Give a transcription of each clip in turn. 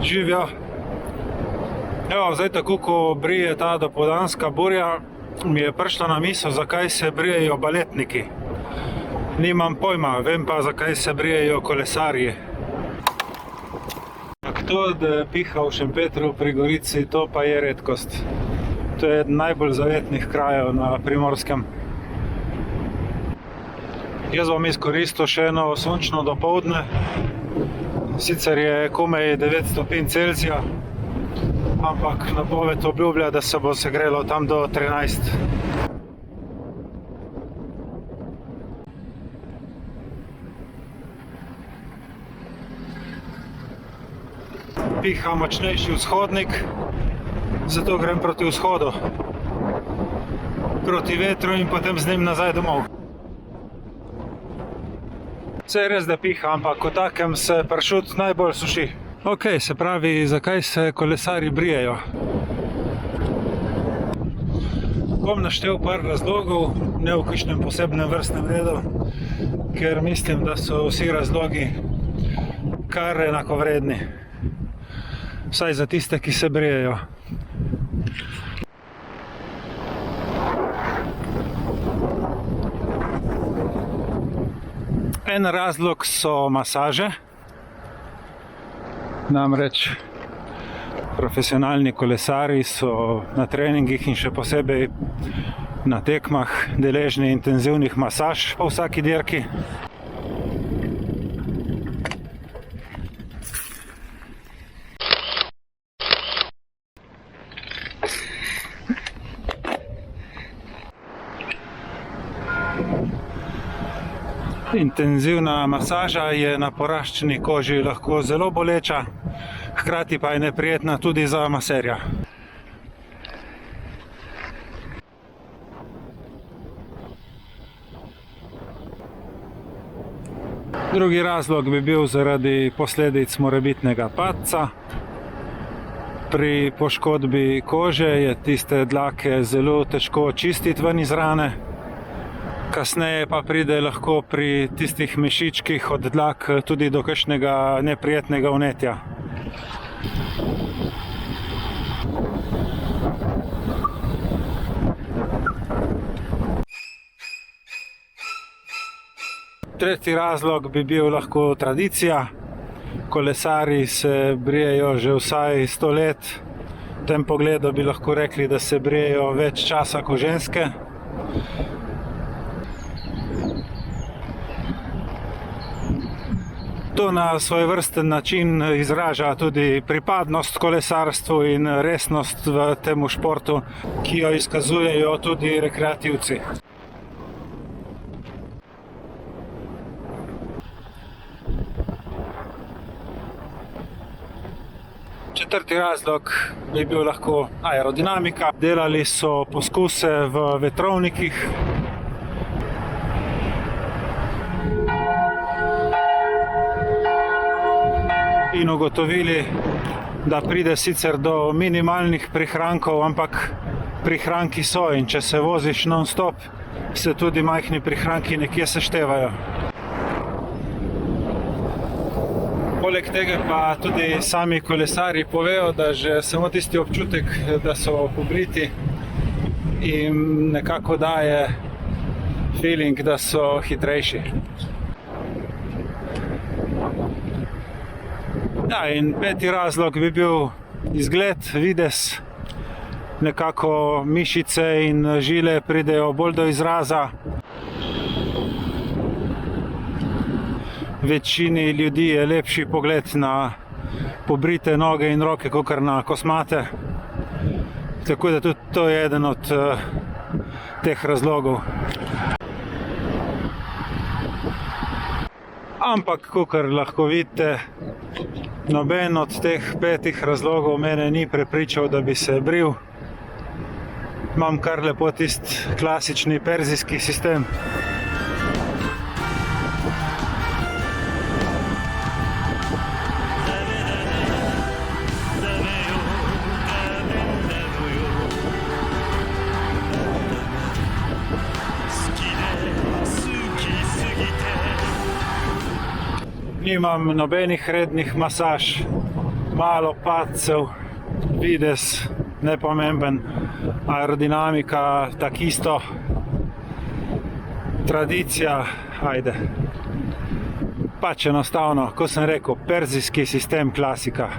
Živijo. Evo, zdaj tako, ko brije ta dopoldanska burja, mi je prišlo na misel, zakaj se brijejo baletniki. Nimam pojma, vem pa, zakaj se brijejo kolesarji. To, da piha v Šempetru pri Gorici, to pa je redkost. To je eden najbolj zavetnih krajev na Primorskem. Jaz bom izkoristil še eno sončno dopoldne. Sicer je komaj 9 stopinj Celzija, ampak napoved obljublja, da se bo segrelo tam do 13. Piha močnejši vzhodnik, zato grem proti vzhodu, proti vetru in potem z njim nazaj domov. Vse je res, da piha, ampak ko takem se pršut najbolj suši. Ok, se pravi, zakaj se kolesarji brijejo? Bom naštel par razlogov, ne v kakšnem posebnem vrstnem redu, ker mislim, da so vsi razlogi kar enakovredni. Vsaj za tiste, ki se brijejo. En razlog so masaže. Namreč profesionalni kolesarji so na treningih in še posebej na tekmah deležni intenzivnih masaž po vsaki dirki. Intenzivna masaža je na poraščeni koži lahko zelo boleča, hkrati pa je neprijetna tudi za maserja. Drugi razlog bi bil zaradi posledic morebitnega padca. Pri poškodbi kože je tiste dlake zelo težko čistiti ven iz rane. Kasneje pa pride lahko pri tistih mišičkih od dlak tudi do kakšnega neprijetnega vnetja. Tretji razlog bi bil lahko tradicija. Kolesarji se brijejo že vsaj 100 let. V tem pogledu bi lahko rekli, da se brijejo več časa kot ženske. To na svojevrsten način izraža tudi pripadnost kolesarstvu in resnost v temu športu, ki jo izkazujejo tudi rekreativci. Četrti razlog bi bil lahko aerodinamika. Delali so poskuse v vetrovnikih. In ugotovili, da pride sicer do minimalnih prihrankov, ampak prihranki so in če se voziš non-stop, se tudi majhni prihranki nekje seštevajo. Poleg tega pa tudi sami kolesarji povejo, da že samo tisti občutek, da so pobriti, jim nekako daje feeling, da so hitrejši. Ja, in peti razlog bi bil izgled, videz. Nekako mišice in žile pridejo bolj do izraza. Večini ljudi je lepši pogled na pobrite noge in roke, kakor na kosmate. Tako da tudi to je eden od teh razlogov. Ampak, kakor lahko vidite, noben od teh petih razlogov mene ni prepričal, da bi se bril. Imam kar lepo tisti klasični perzijski sistem. Nimam nobenih rednih masaž, malo padcev, videz nepomemben, aerodinamika takisto, tradicija, ajde. Pač enostavno, ko sem rekel, perzijski sistem klasika.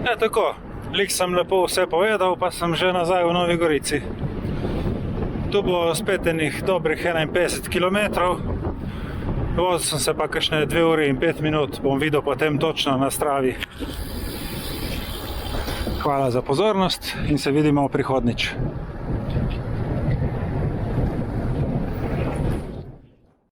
Ja, tako, lik sem lepo vse povedal, pa sem že nazaj v Novi Gorici. Tu bo spet enih dobrih 51 km. Vozil sem se pa kakšne 2 uri in 5 minut, bom videl potem točno na Stravi. Hvala za pozornost in se vidimo prihodnjič.